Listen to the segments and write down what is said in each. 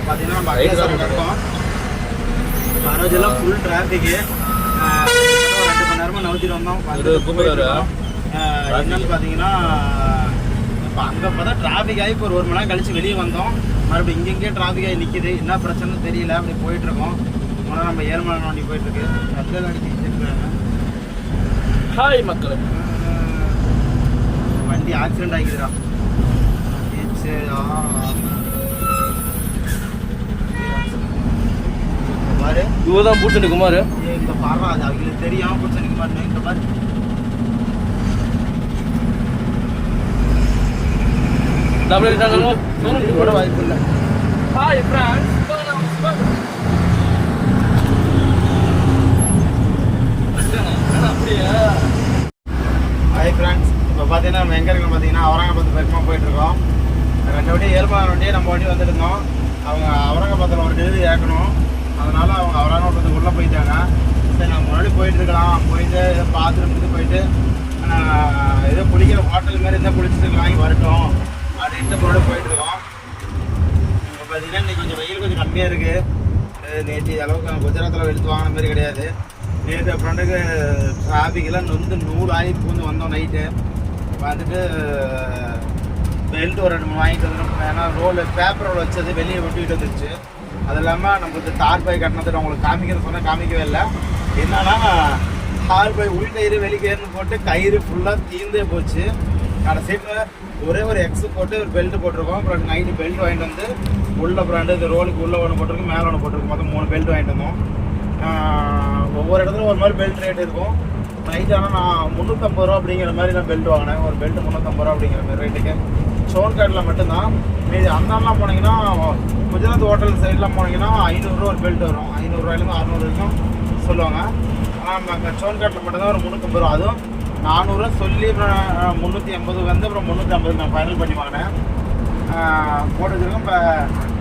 பார்த்தீங்கன்னா நம்ம அபரசன இருக்கோம். பரவாயில்ல, ஃபுல் டிராஃபிக்கு. 2 மணி நேரமாக நவுத்திட்டு வந்தோம். என்னன்னு பார்த்தீங்கன்னா இப்போ அங்கே பார்த்தா டிராஃபிக் ஆகி இப்போ ஒரு மணி நேரம் கழிச்சு வெளியே வந்தோம். மறுபடியும் இங்கெங்கே டிராஃபிக் ஆகி நிற்கிது. என்ன பிரச்சனைன்னு தெரியல. அப்படி போயிட்டுருக்கோம். ஆனால் நம்ம 7 மணி நேரம் வண்டி போயிட்டுருக்கு. கட்டில் அடிச்சுருக்காங்க. ஹாய் மக்கள், வண்டி ஆக்சிடென்ட் ஆகிடுறா. பாரு, இவதான் பூச்சணி குமார். இந்த பாரு, அது அவங்களுக்கு தெரியும் பூச்சணி குமார்னு. இந்த பாரு கூட வாய்ப்பு இல்லை. ஹாய் ஃப்ரெண்ட்ஸ், அப்படியே ஹாய் ஃப்ரெண்ட்ஸ். இப்போ பார்த்தீங்கன்னா நம்ம எங்கே இருக்கோம் பார்த்தீங்கன்னா அவரங்காபாத் பக்கமாக போயிட்டுருக்கோம். 2 வண்டி 7 மணி வண்டியே நம்ம வண்டி வந்துருந்தோம். அவங்க அவரங்காபாத்தில் ஒரு டெலிவரி ஏற்கணும். அதனால் அவங்க அவரங்காபாத்துக்கு உள்ளே போயிட்டாங்க. சரி, நம்ம முன்னாடி போயிட்டுருக்கலாம். போயிட்டு ஏதோ பாத்ரூமுக்கு போயிட்டு ஏதோ குளிக்கிற ஹோட்டல் மாதிரி இருந்தால் குளிச்சுட்டு வாங்கி வரட்டும் அப்படின்ட்டு முன்னாடி போயிட்டுருக்கோம். இப்போ பார்த்தீங்கன்னா இன்றைக்கி கொஞ்சம் வெயில் கொஞ்சம் கம்மியாக இருக்குது. நேற்று அளவுக்கு குஜராத்தில் எடுத்து வாங்கின மாதிரி கிடையாது. நேற்று ஃப்ரெண்டுக்கு டிராஃபிக்கெல்லாம் நூல் ஆகி பூந்து வந்தோம். நைட்டு வந்துட்டு பெல்ட் ஒரு 2 3 வாங்கிட்டு வந்துடும். ஏன்னா பேப்பர் ரோல் வச்சது வெளியே ஒட்டிக்கிட்டு வந்துருச்சு. அது இல்லாமல் நம்மளுக்கு தார் பை கட்டினது உங்களுக்கு காமிக்கிறது சொன்னால் காமிக்கவே இல்லை. என்னன்னா தார் பை உள் கயிறு வெளிக்கயிறுன்னு போட்டு கயிறு ஃபுல்லாக தீர்ந்தே போச்சு. கடைசியில் ஒரே ஒரு எக்ஸு போட்டு ஒரு பெல்ட் போட்டிருக்கோம். அப்புறம் நைட்டு பெல்ட் வாங்கிட்டு வந்து உள்ள ஃப்ரெண்டு இந்த ரோலுக்கு உள்ளே ஒன்று போட்டிருக்கோம், மேலே ஒன்று போட்டிருக்கோம். மொத்தம் 3 பெல்ட் வாங்கிட்டு வந்தோம். ஒவ்வொரு இடத்துல ஒரு மாதிரி பெல்ட் ரேட் இருக்கும். நைட் ஆனால் நான் 350 ரூபா அப்படிங்கிற மாதிரி நான் பெல்ட் வாங்கினேன். ஒரு பெல்ட் 350 ரூபா அப்படிங்கிற மாதிரி ரேட்டுக்கு. சோன்காட்டில் மட்டும்தான். மீது அந்தாலாம் போனீங்கன்னா குஜராத் ஹோட்டல் சைட்லாம் போனீங்கன்னா 500 ரூபா ஒரு பெல்ட் வரும். 500 ரூபாயிலேருந்து 600 வரைக்கும் சொல்லுவாங்க. ஆனால் நம்ம சோன்காட்டில் மட்டும்தான் ஒரு 350 ரூபா. அதுவும் 400 ரூபா சொல்லி அப்புறம் 380 வந்து அப்புறம் 350 நான் ஃபைனல் பண்ணி வாங்கினேன். போட்டு வச்சுருக்கோம். இப்போ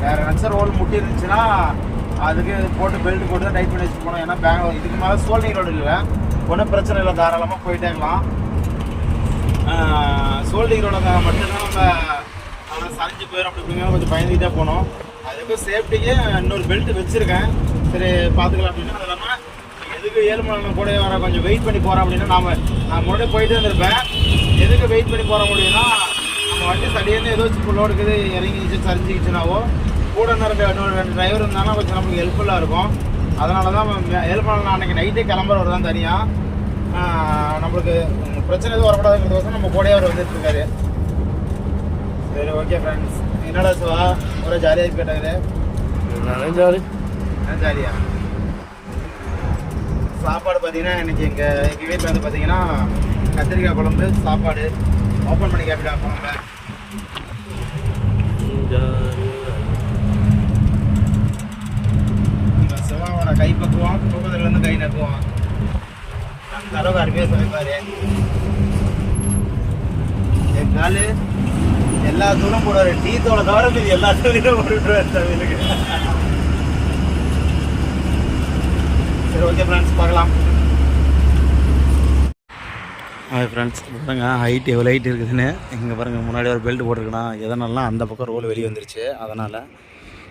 வேறு நச்சர் ரோல் முட்டி இருந்துச்சுன்னா அதுக்கு போட்டு பெல்ட் போட்டு தான் டைட் பண்ணி வச்சுட்டு போனோம். ஏன்னா பேங்க் இதுக்கு மேலே சோல்டிங் ரோடு இல்லை, ஒன்றும் பிரச்சனை இல்லை, தாராளமாக போயிட்டே இருக்கலாம். சோல்டிங் ரோட மட்டும்தான் நம்ம சரிஞ்சு போயிடும். அப்படி இப்படிங்க கொஞ்சம் பயந்துக்கிட்டே போனோம். அதுக்கு சேஃப்டிக்கு இன்னொரு பெல்ட் வச்சுருக்கேன். சரி பார்த்துக்கலாம் அப்படின்னா. அது இல்லாமல் எதுக்கு 7 மணி நேரம் கூட வர கொஞ்சம் வெயிட் பண்ணி போகிறோம் அப்படின்னா நான் முன்னாடியே போயிட்டே இருந்திருப்பேன். எதுக்கு வெயிட் பண்ணி போகிற முடியும்னா நம்ம வண்டி சடியேன்னு ஏதோ லோடு இருக்குது இறங்கிச்சு சரிஞ்சிக்கிச்சுனாவோ கூட இன்னொரு 2 டிரைவர் இருந்தாங்கன்னா கொஞ்சம் நமக்கு ஹெல்ப்ஃபுல்லாக இருக்கும். அதனால தான் 7 மணி நேரம் அன்றைக்கி நைட்டே கிளம்புறவர் தான் தனியாக. நம்மளுக்கு பிரச்சனை எதுவும் வரக்கூடாதுங்கிறதுக்கோசம் நம்ம கூடயே அவர் வந்துட்டுருக்காரு. சரி, ஓகே ஃப்ரெண்ட்ஸ். என்னடா சிவா ஒரே ஜாலியாக கேட்டாரு? ஜாலியா சாப்பாடு பார்த்தீங்கன்னா இன்றைக்கி எங்கள் வீட்டில் வந்து பார்த்தீங்கன்னா கத்திரிக்காய் குழம்பு சாப்பாடு. ஓப்பன் பண்ணி கேப்பிட்டா போங்க. சிவாவோட கை பக்குவோம், தூக்கத்துலேருந்து கை நக்குவோம். அந்த அளவுக்கு அருமையாக சமைப்பார். என் காலு எல்லா தூரம் போடுவார். டீ தோலை தவிர மீது எல்லா தூரம் போட்டுருவார் சமையலுக்கு. சரி, ஓகே ஃப்ரெண்ட்ஸ், பார்க்கலாம். ஹாய் ஃப்ரெண்ட்ஸ், பாருங்க ஹைட் எவ்வளோ ஹைட் இருக்குதுன்னு. இங்கே பாருங்கள் முன்னாடி ஒரு பெல்ட் போட்டிருக்கேன். எதனாலாம் அந்த பக்கம் ரோல் வெளியே வந்துருச்சு. அதனால்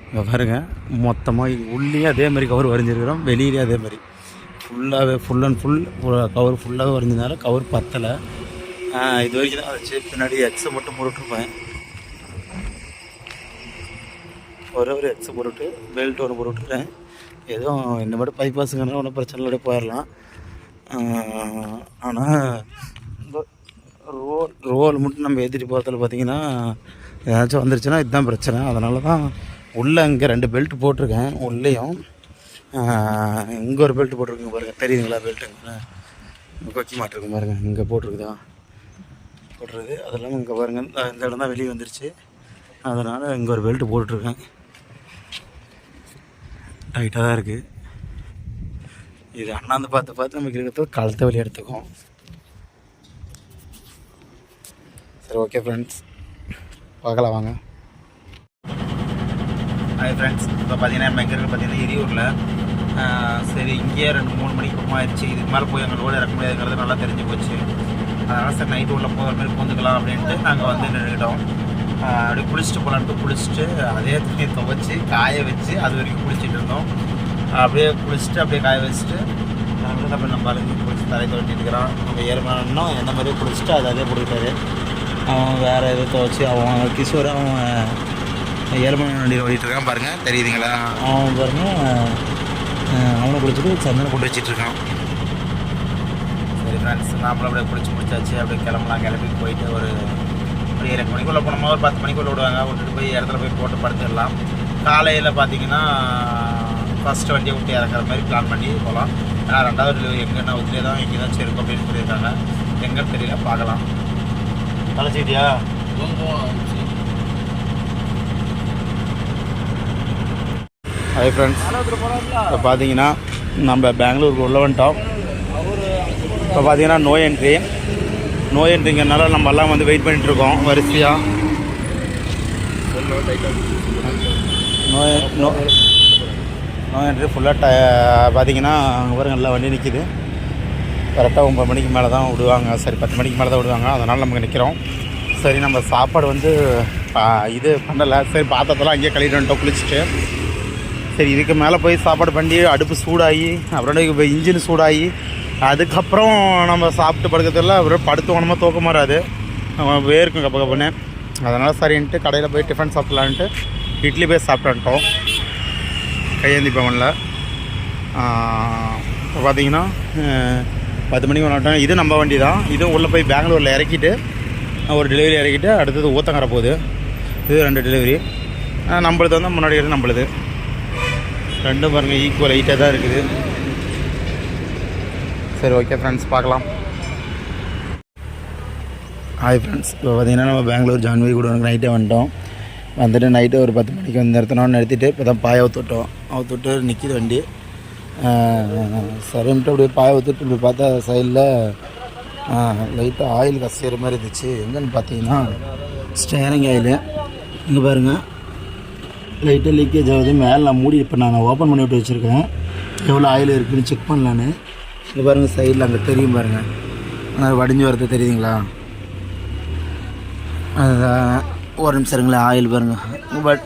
இங்கே பாருங்கள் மொத்தமாக உள்ளேயே அதேமாதிரி கவர் வரைஞ்சிருக்கிறோம், வெளியிலே அதேமாதிரி ஃபுல் அண்ட் ஃபுல் கவர் ஃபுல்லாகவே வரைஞ்சதுனால கவர் பத்தலை. இது வரைக்கும் தான் வச்சு பின்னாடி எக்ஸை மட்டும் போட்டுருப்பேன். ஒரு எக்ஸை போட்டுவிட்டு பெல்ட் ஒன்று போட்டுவிட்டுறேன். எதுவும் இந்த மட்டும் பைபாஸுங்கன்னா ஒன்றும் பிரச்சனை இல்லை, போயிடலாம். ஆனால் இந்த ரோல் மட்டும் நம்ம ஏற்றிட்டு போகிறதுல பார்த்திங்கன்னா ஏதாச்சும் வந்துருச்சுன்னா இதுதான் பிரச்சனை. அதனால தான் உள்ளே இங்கே 2 பெல்ட் போட்டிருக்கேன். உள்ளேயும் இங்கே ஒரு பெல்ட் போட்டிருக்குங்க பாருங்கள், தெரியுதுங்களா? பெல்ட்டுங்க கொக்கி மாட்டிருக்கு பாருங்கள், இங்கே போட்டிருக்குதா போட்டுருது. அது இல்லாமல் இங்கே பாருங்கள் இந்த இடம் தான் வெளியே வந்துருச்சு. அதனால் இங்கே ஒரு பெல்ட் போட்டுருக்கேன். டைட்டாக தான் இருக்குது. இது அண்ணாந்து பார்த்து நமக்கு இருக்கிறது கழுத்தை வழி எடுத்துக்கும். சரி, ஓகே ஃப்ரெண்ட்ஸ், பார்க்கலாம் வாங்க. ஹாய் ஃப்ரெண்ட்ஸ், இப்போ பார்த்தீங்கன்னா நம்ம எங்கே இருக்குது பார்த்தீங்கன்னா எரியூரில். சரி, இங்கேயே 2-3 மணிக்கு பக்கம் ஆயிடுச்சு. இதுக்கு மேலே போய் எங்கள் ரோடு இறக்க முடியாதுங்கிறது நல்லா தெரிஞ்சு போச்சு. அதனால் சரி நைட்டு உள்ள போகிற மாதிரி பூந்துக்கலாம் அப்படின்ட்டு நாங்கள் வந்து நின்றுக்கிட்டோம். அப்படியே குளிச்சுட்டு போகலான்ட்டு குளிச்சுட்டு அதே துணியை துவைச்சி காய வச்சு அது வரைக்கும் குளிச்சுட்டு இருந்தோம். அப்படியே குளிச்சுட்டு அப்படியே காய வச்சுட்டு அப்படி நம்ம அழுகி குளிச்சு தலையை துவட்டிட்டு இருக்கிறான். நம்ம ஏறுமானோம் எந்த மாதிரியே குளிச்சுட்டு அதே போட்டுக்கிட்டாரு. அவன் வேறு எதை துவைச்சி அவன் கிஷோர் அவன் ஏழுமலை வண்டியில் ஓடிட்டுருக்கான் பாருங்கள், தெரியுதுங்களா? அவன் பாருங்கள் அவனை குளிச்சுட்டு சந்தனம் போட்டு வச்சிட்ருக்கான். சரி ஃப்ரெண்ட்ஸ், நாமளும் அப்படியே குளிச்சு முடிச்சாச்சு. அப்படியே கிளம்பி போயிட்டு ஒரு 7 மணிக்குள்ளே போனோமா, ஒரு 10 மணிக்குள்ளே விடுவாங்க. விட்டுட்டு போய் இடத்துல போய் போட்டு படுத்துடலாம். காலையில் பார்த்தீங்கன்னா ஃபஸ்ட்டு வண்டியை விட்டு இறக்குற மாதிரி பிளான் பண்ணி போகலாம். ஏன்னா 2வது டெலிவரி எங்கன்னா ஒத்துலேயே தான் இங்கே தான் இருக்கும் அப்படின்னு சொல்லியிருக்காங்க. எங்கன்னு தெரியல, பார்க்கலாம். தலைச்சிட்டியா? ஹாய் ஃப்ரெண்ட்ஸ், இப்போ பார்த்தீங்கன்னா நம்ம பெங்களூருக்கு உள்ள வந்துட்டோம். இப்போ பார்த்தீங்கன்னா நோ என்ட்ரிங்கிறனால நம்ம எல்லாம் வந்து வெயிட் பண்ணிகிட்ருக்கோம் வரிசையாக. நோ என்ட்ரி ஃபுல்லாக பார்த்தீங்கன்னா அங்கே பாருங்க எல்லாம் வண்டி நிற்கிது. கரெக்டாக 9 மணிக்கு மேலே தான் விடுவாங்க. சரி 10 மணிக்கு மேலே தான் விடுவாங்க. அதனால் நமக்கு நிற்கிறோம். சரி, நம்ம சாப்பாடு வந்து இது பண்ணலை. சரி, பாத்திரத்தெல்லாம் அங்கேயே கழுவிட்டு வந்துட்டோம் குளிச்சுட்டு. சரி, இதுக்கு மேலே போய் சாப்பாடு பண்ணி அடுப்பு சூடாகி அப்புறம் இப்போ இன்ஜின் சூடாகி அதுக்கப்புறம் நம்ம சாப்பிட்டு படுக்கிறதில்ல. அப்புறம் படுத்துவோனமா தூக்கம் வராது, வேர்க்கும் கப்பன்னு. அதனால் சரின்ட்டு கடையில் போய் டிஃபன் சாப்பிட்லான்ட்டு இட்லி போய் சாப்பிட்டு வந்துட்டோம் கையேந்தி பவனில். இப்போ பார்த்தீங்கன்னா 10 மணிக்கு வந்துட்டோம். இது நம்ம வண்டி தான். இதுவும் உள்ளே போய் பெங்களூரில் இறக்கிட்டு ஒரு டெலிவரி இறக்கிட்டு அடுத்தது ஊத்தங்கர போகுது. இது 2 டெலிவரி. நம்மளுது வந்து முன்னாடி இருந்து நம்மளுது ரெண்டும் பாருங்கள் ஈக்குவல் ஹைட்டாக தான் இருக்குது. சரி, ஓகே ஃப்ரெண்ட்ஸ், பார்க்கலாம். ஹாய் ஃப்ரெண்ட்ஸ், இப்போ பார்த்தீங்கன்னா நம்ம பெங்களூர் ஜான்வி கூட நைட்டே வந்துட்டோம். வந்துட்டு நைட்டு ஒரு 10 மணிக்கு வந்து நிறுத்திட்டு இப்போ தான் பாய அவுத்துட்டு நிற்கிது வண்டி. சரின்ட்டு அப்படியே பாய ஊற்றிட்டு இப்படி பார்த்தா சைடில் லைட்டாக ஆயில் கசிகிற மாதிரி இருந்துச்சு. எங்கன்னு பார்த்தீங்கன்னா ஸ்டேரிங் ஆயில் இங்கே பாருங்கள் லைட்டாக லீக்கேஜ் ஆகுது. மேலே நான் மூடி இப்போ நான் ஓப்பன் பண்ணி விட்டு வச்சுருக்கேன். எவ்வளோ ஆயில் இருக்குதுன்னு செக் பண்ணலான்னு. இங்கே பாருங்கள் சைடில் அங்கே தெரியும் பாருங்கள், ஆனால் வடிஞ்சு வரது தெரியுதுங்களா? அதுதான் ஒரு நிமிஷம் இருங்களேன். ஆயில் பாருங்கள். பட்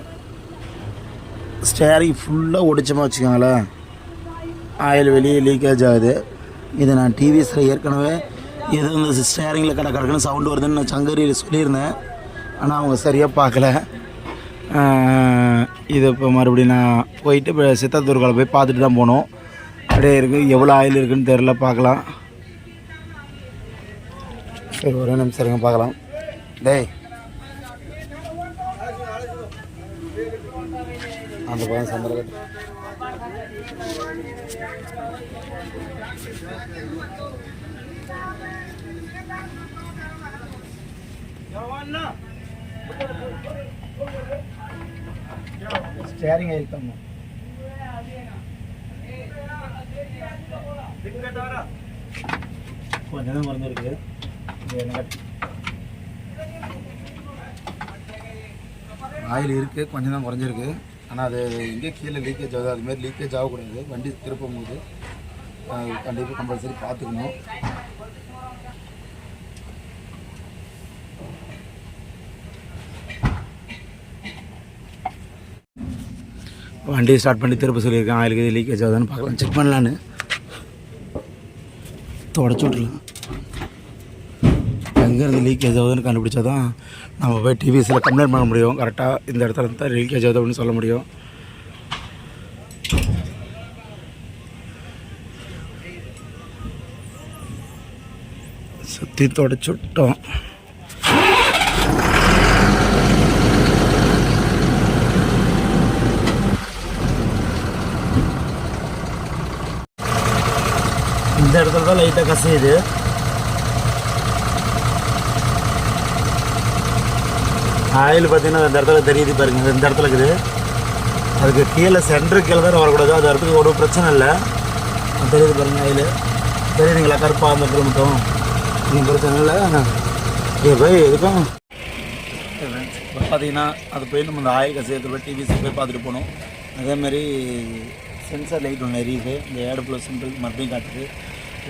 ஸ்டேரிங் ஃபுல்லாக ஒடிச்சமாக வச்சுக்கோங்களேன், ஆயில் வெளியே லீக்கேஜ் ஆகுது. இது நான் டிவிஸில் ஏற்கனவே இது வந்து ஸ்டேரிங்கில் கடக்குன்னு சவுண்டு வருதுன்னு நான் சங்கரியில் சொல்லியிருந்தேன். ஆனால் அவங்க சரியாக பார்க்கல. இது இப்போ மறுபடியும் நான் போயிட்டு இப்போ சித்தத்தூர்கால போய் பார்த்துட்டு தான் போனோம். அப்படியே இருக்குது, எவ்வளோ ஆயில் இருக்குதுன்னு தெரில, பார்க்கலாம். சரி, ஒரே நிமிஷம் இருங்க பார்க்கலாம். டேய், அந்த பக்கம் சந்திரகட்டு ஸ்டேரிங் ஆயில் தான் கொஞ்சம் தான் குறைஞ்சிருக்கு. ஆயில் இருக்குது, கொஞ்சம் தான் குறைஞ்சிருக்கு. ஆனால் அது எங்கே கீழே லீக்கேஜ் ஆகுது, அதுமாரி லீக்கேஜ் ஆகக்கூடாது. வண்டி திருப்பும் போது கண்டிப்பாக கம்பல்சரி பார்த்துக்கணும். வண்டி ஸ்டார்ட் பண்ணி திருப்ப சொல்லியிருக்கேன். ஆயிலுக்கு இது லீக்கேஜ் ஆகுதுன்னு பார்க்கலாம், செக் பண்ணலான்னு. தொடச்சி விட்ருலாம். எங்கேருந்து லீக்கேஜ் ஆகுதுன்னு கண்டுபிடிச்சா தான் நம்ம போய் டிவிஸில் கம்ப்ளைண்ட் பண்ண முடியும். கரெக்டாக இந்த இடத்துல தான் லீக்கேஜ் ஆகுது அப்படின்னு சொல்ல முடியும். சுற்றி தொடச்சி விட்டோம். இந்த இடத்துல தான் லைட்டாக கசையுது. ஆயில் பார்த்தீங்கன்னா இந்த இடத்துல தெரியுது பாருங்க, இந்த இடத்துல இருக்குது. அதுக்கு கீழே சென்டருக்கு கீழே தான் வரக்கூடாது. அது இடத்துக்கு ஒரு பிரச்சனை இல்லை. தெரியுது பாருங்க, ஆயில் தெரியுதுங்களா? கருப்பாக அந்த இடத்துல மட்டும் நீங்கள் பிரச்சனை இல்லை. இது போய் எதுக்கும் இப்போ பார்த்தீங்கன்னா அது போய் நம்ம அந்த ஆயில் கசையத்தில் போய் டிவிஸை போய் பார்த்துட்டு போகணும். அதேமாதிரி சென்சார் லைட் ஒன்று எரியுது. இந்த ஏடு ப்ளஸ் மறுபடியும் காட்டுது.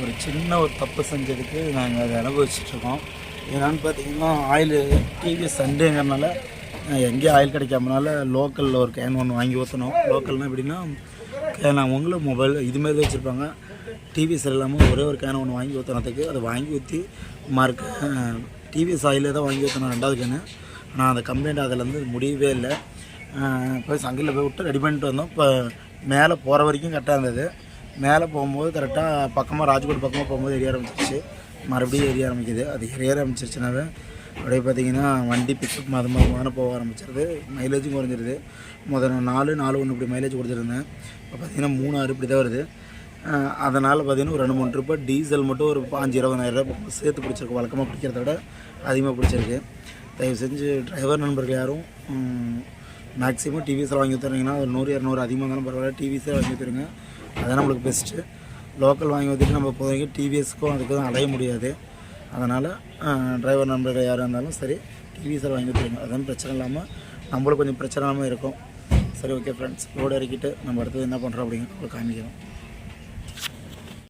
ஒரு சின்ன ஒரு தப்பு செஞ்சதுக்கு நாங்கள் அதை அனுபவிச்சிட்ருக்கோம். என்னென்னு பார்த்தீங்கன்னா ஆயில் டிவிஎஸ் சண்டேங்கிறனால எங்கேயும் ஆயில் கிடைக்காமனால லோக்கலில் ஒரு கேன் ஒன்று வாங்கி ஊற்றணும். லோக்கல்னால் எப்படின்னா கேன் அவங்களும் மொபைல் இதுமாரி தான் வச்சுருப்பாங்க. டிவிஎஸ் இல்லாமல் ஒரே ஒரு கேன் ஒன்று வாங்கி ஊற்றுறதுக்கு அதை வாங்கி ஊற்றி டிவிஎஸ் ஆயிலே தான் வாங்கி ஊற்றணும் 2வது கேனு. ஆனால் அந்த கம்ப்ளைண்ட் அதிலேருந்து முடியவே இல்லை. போய் சங்கிலில் போய் விட்டு ரெடி பண்ணிட்டு வந்தோம். இப்போ மேலே போகிற வரைக்கும் கரெக்டாக இருந்தது. மேலே போகும்போது கரெக்டாக பக்கமாக ராஜ்கோட் பக்கமாக போகும்போது எரிய ஆரம்பிச்சிருச்சு. மறுபடியும் எரிய ஆரம்பிக்குது. அது எரிய ஆரம்பிச்சிருச்சுனாவே அப்படியே பார்த்திங்கன்னா வண்டி பிக்கப் மதமாக போக ஆரம்பிச்சிருது. மைலேஜும் குறைஞ்சிருது. முதல்ல 4.1 இப்படி மைலேஜ் கொடுத்துருந்தேன். இப்போ பார்த்திங்கன்னா 3.6 இப்படி தான் வருது. அதனால் பார்த்திங்கன்னா ஒரு 2-3 ட்ரிப்பு டீசல் மட்டும் ஒரு 5,000-20,000 சேர்த்து பிடிச்சிருக்கு. வழக்கமாக பிடிக்கிறத விட அதிகமாக பிடிச்சிருக்கு. தயவு செஞ்சு டிரைவர் நண்பர்கள் யாரும் மேக்ஸிமம் டிவிஎஸில் வாங்கி ஊற்றுறீங்கன்னா ஒரு 100-200 அதிகமாக இருந்தாலும் பரவாயில்ல, டிவிஎஸே வாங்கி ஊற்றுருங்க. அதுதான் நம்மளுக்கு பெஸ்ட்டு. லோக்கல் வாங்கி ஊற்றிட்டு நம்ம இப்போதைக்கு டிவிஎஸ்க்கும் அதுக்கு தான் அடைய முடியாது. அதனால் டிரைவர் நண்பர்கள் யாராக இருந்தாலும் சரி டிவிஎஸில் வாங்கி ஊற்றுருங்க. அதுவும் பிரச்சனை இல்லாமல் நம்மளுக்கு கொஞ்சம் பிரச்சனை இல்லாமல் இருக்கும். சரி, ஓகே ஃப்ரெண்ட்ஸ், லோடு இறக்கிட்டு நம்ம அடுத்தது என்ன பண்ணுறோம் அப்படிங்கிறது காமிக்கிறோம்.